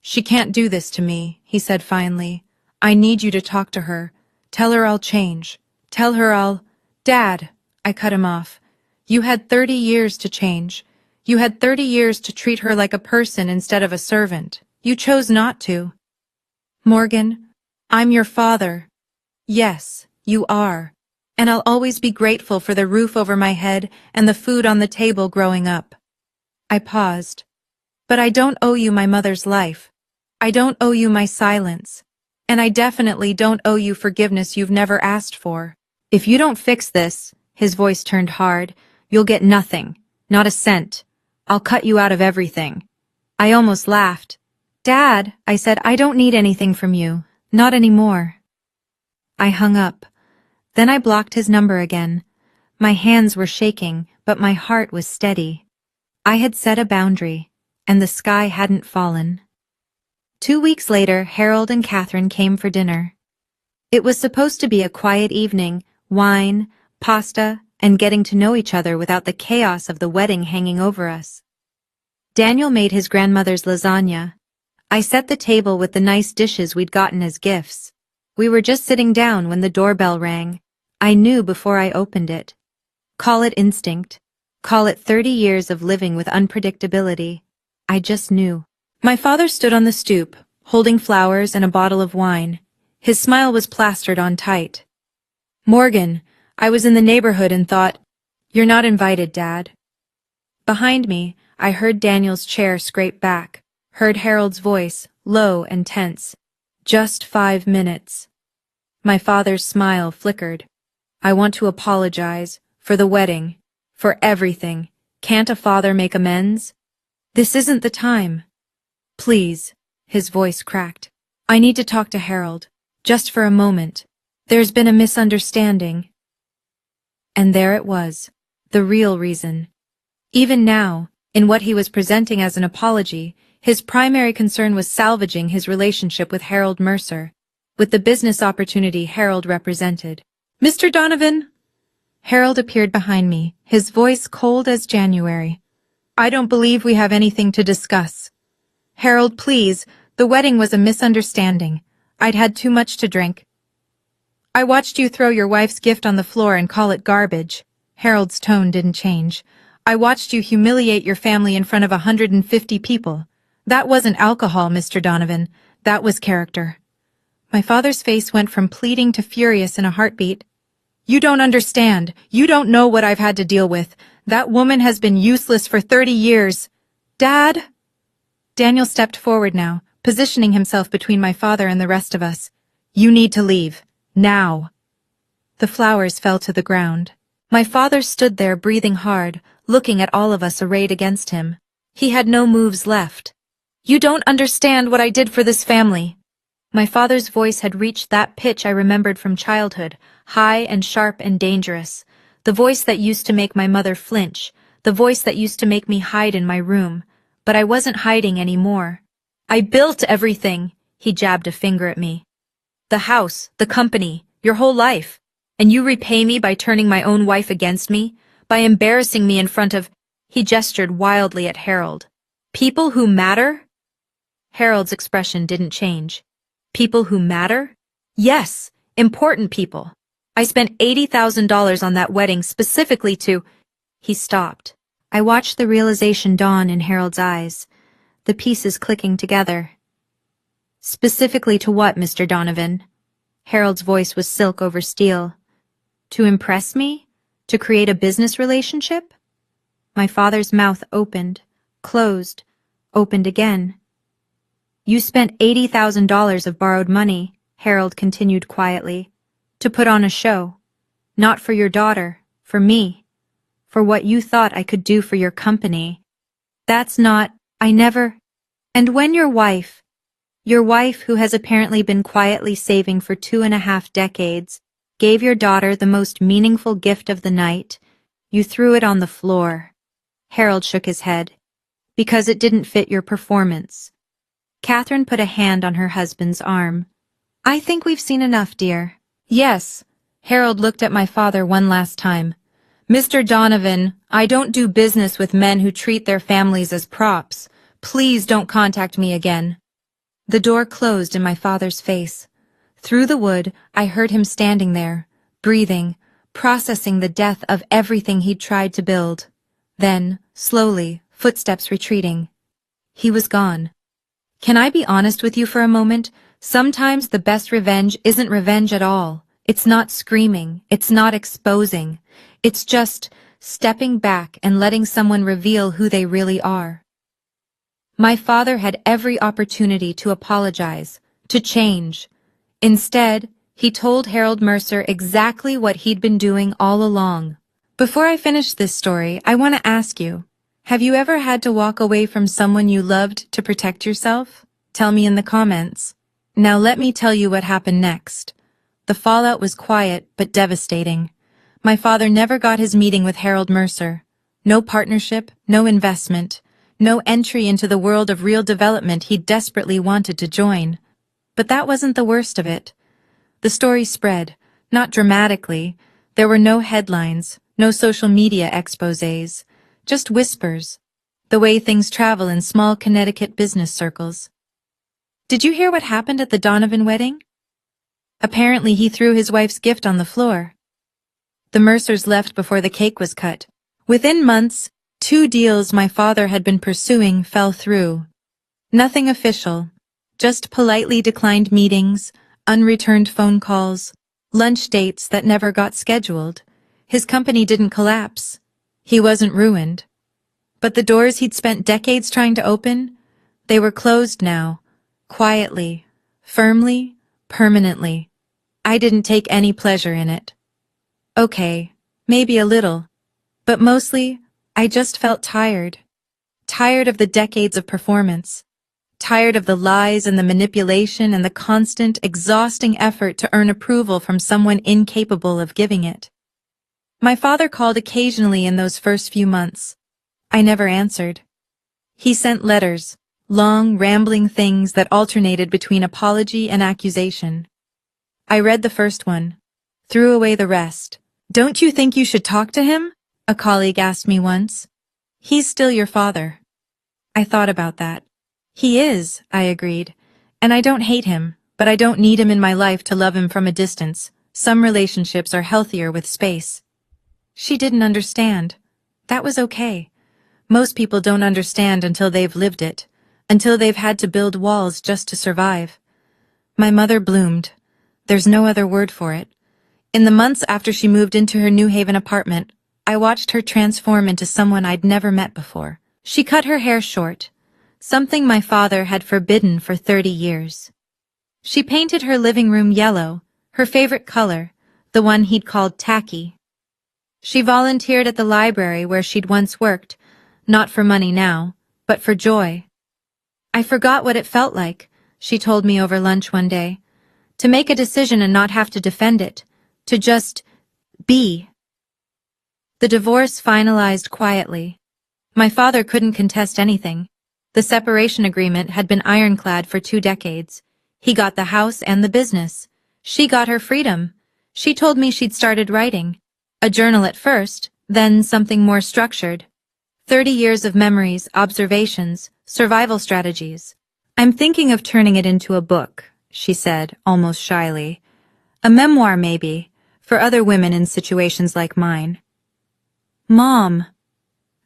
She can't do this to me, he said finally. I need you to talk to her. Tell her I'll change. Tell her I'll... Dad, I cut him off. You had 30 years to change. You had 30 years to treat her like a person instead of a servant. You chose not to. Morgan, I'm your father. Yes, you are. And I'll always be grateful for the roof over my head and the food on the table growing up. I paused. But I don't owe you my mother's life. I don't owe you my silence. And I definitely don't owe you forgiveness you've never asked for. If you don't fix this, his voice turned hard, you'll get nothing, not a cent. I'll cut you out of everything. I almost laughed. Dad, I said, I don't need anything from you. Not anymore. I hung up. Then I blocked his number again. My hands were shaking, but my heart was steady. I had set a boundary, and the sky hadn't fallen. 2 weeks later, Harold and Catherine came for dinner. It was supposed to be a quiet evening, wine, pasta, and getting to know each other without the chaos of the wedding hanging over us. Daniel made his grandmother's lasagna. I set the table with the nice dishes we'd gotten as gifts. We were just sitting down when the doorbell rang. I knew before I opened it. Call it instinct. Call it 30 years of living with unpredictability. I just knew. My father stood on the stoop, holding flowers and a bottle of wine. His smile was plastered on tight. Morgan, I was in the neighborhood and thought, you're not invited, Dad. Behind me, I heard Daniel's chair scrape back, heard Harold's voice, low and tense. Just 5 minutes. My father's smile flickered. I want to apologize, for the wedding, for everything. Can't a father make amends? This isn't the time. Please, his voice cracked. I need to talk to Harold, just for a moment. There's been a misunderstanding. And there it was, the real reason. Even now, in what he was presenting as an apology, his primary concern was salvaging his relationship with Harold Mercer, with the business opportunity Harold represented. Mr. Donovan? Harold appeared behind me, his voice cold as January. I don't believe we have anything to discuss. Harold, please, the wedding was a misunderstanding. I'd had too much to drink. I watched you throw your wife's gift on the floor and call it garbage. Harold's tone didn't change. I watched you humiliate your family in front of 150 people. That wasn't alcohol, Mr. Donovan. That was character. My father's face went from pleading to furious in a heartbeat. You don't understand. You don't know what I've had to deal with. That woman has been useless for 30 years. Dad? Daniel stepped forward now, positioning himself between my father and the rest of us. You need to leave. Now. The flowers fell to the ground. My father stood there breathing hard, looking at all of us arrayed against him. He had no moves left. You don't understand what I did for this family. My father's voice had reached that pitch I remembered from childhood, high and sharp and dangerous. The voice that used to make my mother flinch, the voice that used to make me hide in my room. But I wasn't hiding anymore. I built everything, he jabbed a finger at me. The house, the company, your whole life. And you repay me by turning my own wife against me, by embarrassing me in front of... He gestured wildly at Harold. People who matter? Harold's expression didn't change. People who matter? Yes, important people. I spent $80,000 on that wedding specifically to... He stopped. I watched the realization dawn in Harold's eyes, the pieces clicking together. Specifically to what, Mr. Donovan? Harold's voice was silk over steel. To impress me? To create a business relationship? My father's mouth opened, closed, opened again. You spent $80,000 of borrowed money, Harold continued quietly, to put on a show. Not for your daughter, for me. For what you thought I could do for your company. That's not, I never... And when your wife who has apparently been quietly saving for 2.5 decades, gave your daughter the most meaningful gift of the night, you threw it on the floor. Harold shook his head. Because it didn't fit your performance. Catherine put a hand on her husband's arm. I think we've seen enough, dear. Yes. Harold looked at my father one last time. Mr. Donovan, I don't do business with men who treat their families as props. Please don't contact me again. The door closed in my father's face. Through the wood, I heard him standing there, breathing, processing the death of everything he'd tried to build. Then, slowly, footsteps retreating. He was gone. Can I be honest with you for a moment? Sometimes the best revenge isn't revenge at all. It's not screaming. It's not exposing. It's just stepping back and letting someone reveal who they really are. My father had every opportunity to apologize, to change. Instead, he told Harold Mercer exactly what he'd been doing all along. Before I finish this story, I want to ask you, have you ever had to walk away from someone you loved to protect yourself? Tell me in the comments. Now let me tell you what happened next. The fallout was quiet but devastating. My father never got his meeting with Harold Mercer. No partnership, no investment, no entry into the world of real development he desperately wanted to join. But that wasn't the worst of it. The story spread, not dramatically. There were no headlines, no social media exposés, just whispers, the way things travel in small Connecticut business circles. Did you hear what happened at the Donovan wedding? Apparently he threw his wife's gift on the floor. The Mercers left before the cake was cut. Within months, 2 deals my father had been pursuing fell through. Nothing official, just politely declined meetings, unreturned phone calls, lunch dates that never got scheduled. His company didn't collapse. He wasn't ruined. But the doors he'd spent decades trying to open, they were closed now, quietly, firmly, permanently. I didn't take any pleasure in it. Okay, maybe a little, but mostly, I just felt tired. Tired of the decades of performance. Tired of the lies and the manipulation and the constant, exhausting effort to earn approval from someone incapable of giving it. My father called occasionally in those first few months. I never answered. He sent letters, long, rambling things that alternated between apology and accusation. I read the first one, threw away the rest. Don't you think you should talk to him? A colleague asked me once. He's still your father. I thought about that. He is, I agreed. And I don't hate him, but I don't need him in my life to love him from a distance. Some relationships are healthier with space. She didn't understand. That was okay. Most people don't understand until they've lived it. until they've had to build walls just to survive. My mother bloomed. There's no other word for it. In the months after she moved into her New Haven apartment, I watched her transform into someone I'd never met before. She cut her hair short, something my father had forbidden for 30 years. She painted her living room yellow, her favorite color, the one he'd called tacky. She volunteered at the library where she'd once worked, not for money now, but for joy. I forgot what it felt like, she told me over lunch one day, to make a decision and not have to defend it, to just be. The divorce finalized quietly. My father couldn't contest anything. The separation agreement had been ironclad for 2 decades. He got the house and the business. She got her freedom. She told me she'd started writing. A journal at first, then something more structured. 30 years of memories, observations, survival strategies. I'm thinking of turning it into a book, she said, almost shyly. A memoir, maybe, for other women in situations like mine. Mom.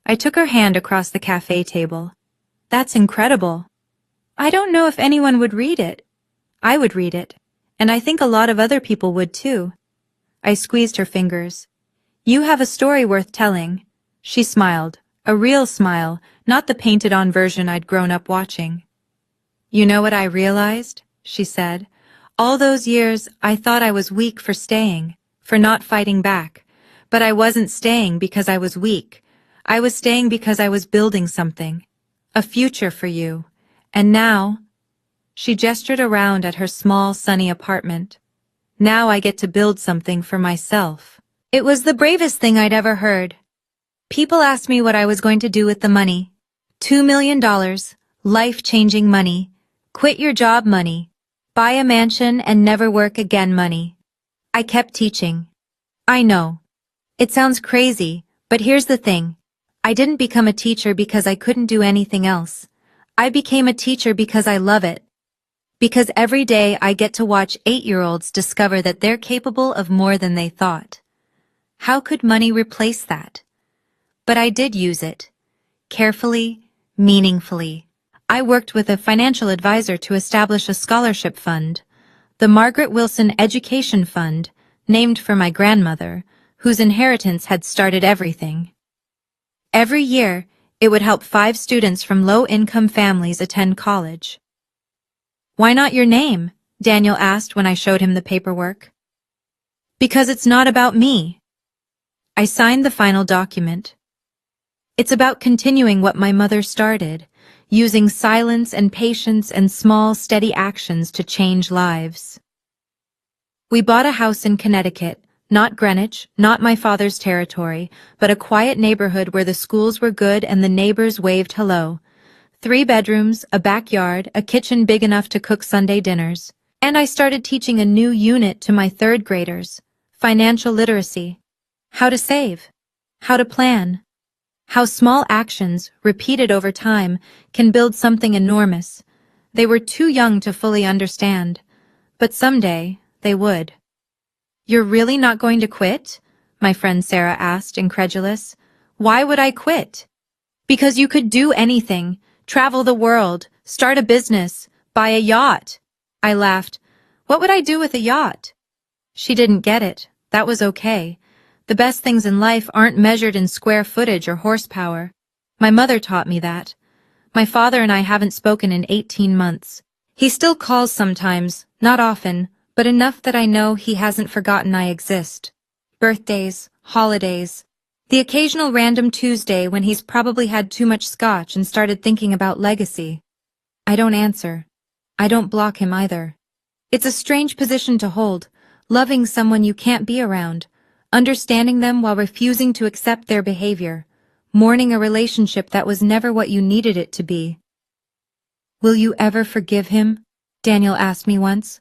I took her hand across the cafe table. That's incredible. I don't know if anyone would read it. I would read it, and I think a lot of other people would too. I squeezed her fingers. You have a story worth telling. She smiled, a real smile, not the painted-on version I'd grown up watching. You know what I realized? She said. All those years I thought I was weak for staying, for not fighting back. But I wasn't staying because I was weak. I was staying because I was building something. A future for you. And now... She gestured around at her small, sunny apartment. Now I get to build something for myself. It was the bravest thing I'd ever heard. People asked me what I was going to do with the money. $2 million, life-changing money, quit your job money, buy a mansion and never work again money. I kept teaching. I know. It sounds crazy, but here's the thing. I didn't become a teacher because I couldn't do anything else. I became a teacher because I love it. Because every day I get to watch 8-year-olds discover that they're capable of more than they thought. How could money replace that? But I did use it. Carefully, meaningfully. I worked with a financial advisor to establish a scholarship fund, the Margaret Wilson Education Fund, named for my grandmother, whose inheritance had started everything. Every year, it would help 5 students from low-income families attend college. Why not your name? Daniel asked when I showed him the paperwork. Because it's not about me. I signed the final document. It's about continuing what my mother started, using silence and patience and small, steady actions to change lives. We bought a house in Connecticut, not Greenwich, not my father's territory, but a quiet neighborhood where the schools were good and the neighbors waved hello. 3 bedrooms, a backyard, a kitchen big enough to cook Sunday dinners. And I started teaching a new unit to my 3rd graders, financial literacy. How to save. How to plan. How small actions, repeated over time, can build something enormous. They were too young to fully understand, but someday they would. You're really not going to quit? My friend Sarah asked, incredulous. Why would I quit? Because you could do anything. Travel the world, start a business, buy a yacht. I laughed. What would I do with a yacht? She didn't get it. That was okay. The best things in life aren't measured in square footage or horsepower. My mother taught me that. My father and I haven't spoken in 18 months. He still calls sometimes, not often, but enough that I know he hasn't forgotten I exist. Birthdays, holidays, the occasional random Tuesday when he's probably had too much scotch and started thinking about legacy. I don't answer. I don't block him either. It's a strange position to hold, loving someone you can't be around, understanding them while refusing to accept their behavior, mourning a relationship that was never what you needed it to be. Will you ever forgive him? Daniel asked me once.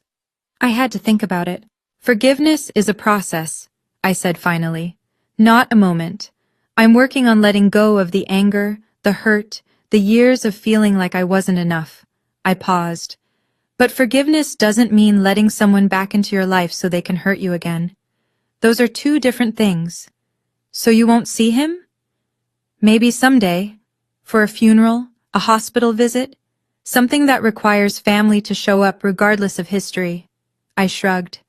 I had to think about it. Forgiveness is a process, I said finally. Not a moment. I'm working on letting go of the anger, the hurt, the years of feeling like I wasn't enough. I paused. But forgiveness doesn't mean letting someone back into your life so they can hurt you again. Those are 2 different things. So you won't see him? Maybe someday. For a funeral, a hospital visit, Something that requires family to show up regardless of history. I shrugged.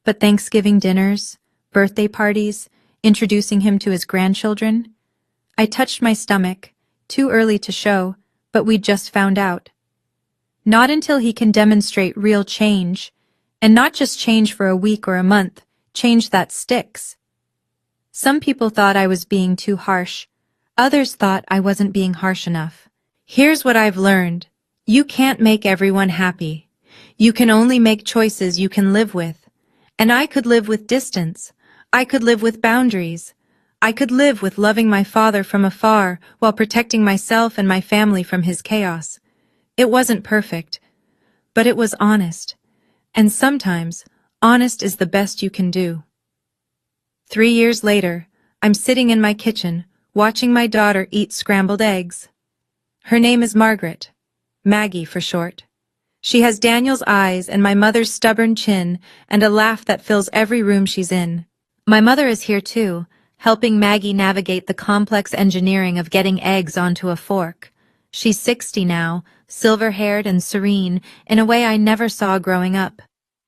But Thanksgiving dinners, birthday parties, introducing him to his grandchildren? I touched my stomach, too early to show, but we'd just found out. Not until he can demonstrate real change, and not just change for a week or a month, change that sticks. Some people thought I was being too harsh. Others thought I wasn't being harsh enough. Here's what I've learned. You can't make everyone happy. You can only make choices you can live with. And I could live with distance. I could live with boundaries. I could live with loving my father from afar while protecting myself and my family from his chaos. It wasn't perfect, but it was honest. And sometimes, honest is the best you can do. 3 years later, I'm sitting in my kitchen, watching my daughter eat scrambled eggs. Her name is Margaret, Maggie for short. She has Daniel's eyes and my mother's stubborn chin and a laugh that fills every room she's in. My mother is here too, helping Maggie navigate the complex engineering of getting eggs onto a fork. She's 60 now, silver-haired and serene, in a way I never saw growing up.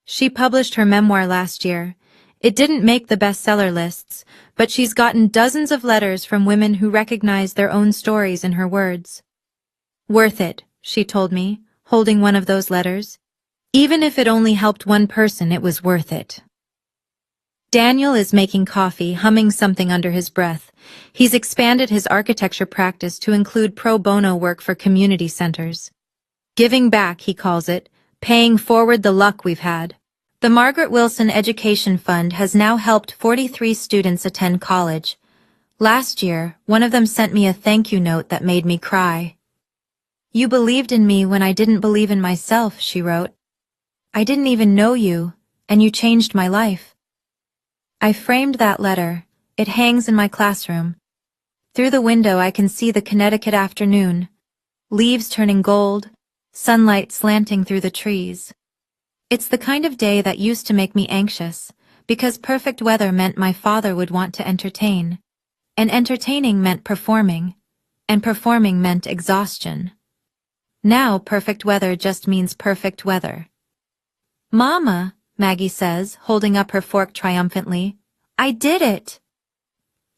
She published her memoir last year. It didn't make the bestseller lists, but she's gotten dozens of letters from women who recognize their own stories in her words. Worth it, she told me, holding one of those letters. Even if it only helped one person, it was worth it. Daniel is making coffee, humming something under his breath. He's expanded his architecture practice to include pro bono work for community centers. Giving back, he calls it, paying forward the luck we've had. The Margaret Wilson Education Fund has now helped 43 students attend college. Last year, one of them sent me a thank you note that made me cry. You believed in me when I didn't believe in myself, she wrote. I didn't even know you, and you changed my life. I framed that letter. It hangs in my classroom. Through the window I can see the Connecticut afternoon, leaves turning gold, sunlight slanting through the trees. It's the kind of day that used to make me anxious, because perfect weather meant my father would want to entertain, and entertaining meant performing, and performing meant exhaustion. Now perfect weather just means perfect weather. Mama, Maggie says, holding up her fork triumphantly. I did it!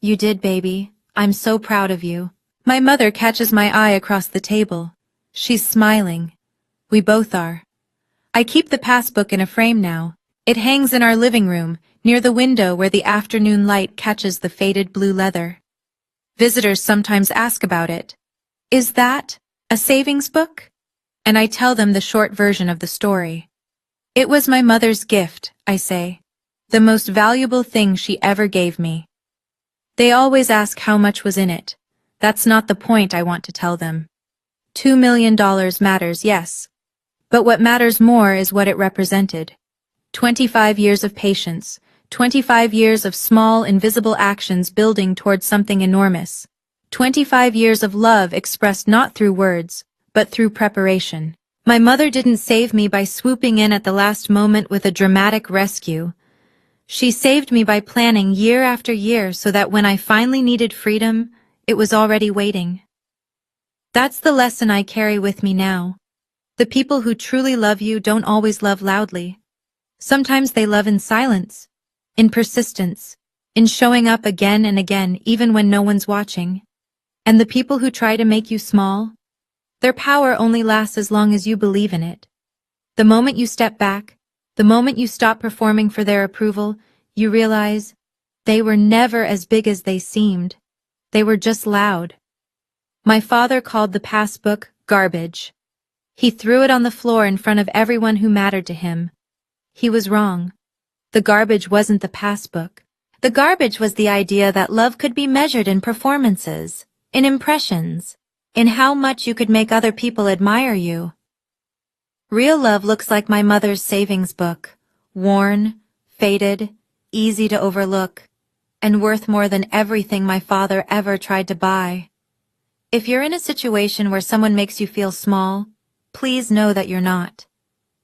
You did, baby. I'm so proud of you. My mother catches my eye across the table. She's smiling. We both are. I keep the passbook in a frame now. It hangs in our living room, near the window where the afternoon light catches the faded blue leather. Visitors sometimes ask about it. Is that a savings book? And I tell them the short version of the story. It was my mother's gift, I say. The most valuable thing she ever gave me. They always ask how much was in it. That's not the point I want to tell them. $2 million matters, yes. But what matters more is what it represented. 25 years of patience, 25 years of small, invisible actions building towards something enormous. 25 years of love expressed not through words, but through preparation. My mother didn't save me by swooping in at the last moment with a dramatic rescue. She saved me by planning year after year so that when I finally needed freedom, it was already waiting. That's the lesson I carry with me now. The people who truly love you don't always love loudly. Sometimes they love in silence, in persistence, in showing up again and again even when no one's watching. And the people who try to make you small, their power only lasts as long as you believe in it. The moment you step back, the moment you stop performing for their approval, you realize they were never as big as they seemed. They were just loud. My father called the passbook garbage. He threw it on the floor in front of everyone who mattered to him. He was wrong. The garbage wasn't the passbook. The garbage was the idea that love could be measured in performances, in impressions, in how much you could make other people admire you. Real love looks like my mother's savings book, worn, faded, easy to overlook, and worth more than everything my father ever tried to buy. If you're in a situation where someone makes you feel small, please know that you're not.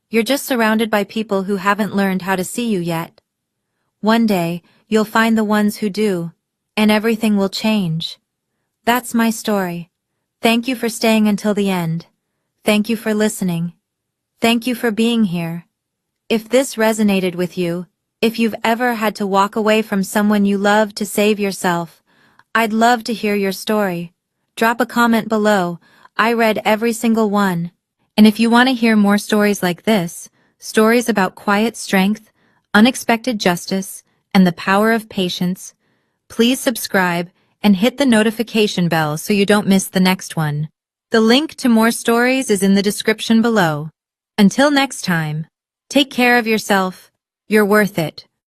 You're just surrounded by people who haven't learned how to see you yet. One day, you'll find the ones who do, and everything will change. That's my story. Thank you for staying until the end. Thank you for listening. Thank you for being here. If this resonated with you, if you've ever had to walk away from someone you love to save yourself, I'd love to hear your story. Drop a comment below. I read every single one. And if you want to hear more stories like this, stories about quiet strength, unexpected justice, and the power of patience, please subscribe and hit the notification bell so you don't miss the next one. The link to more stories is in the description below. Until next time, take care of yourself. You're worth it.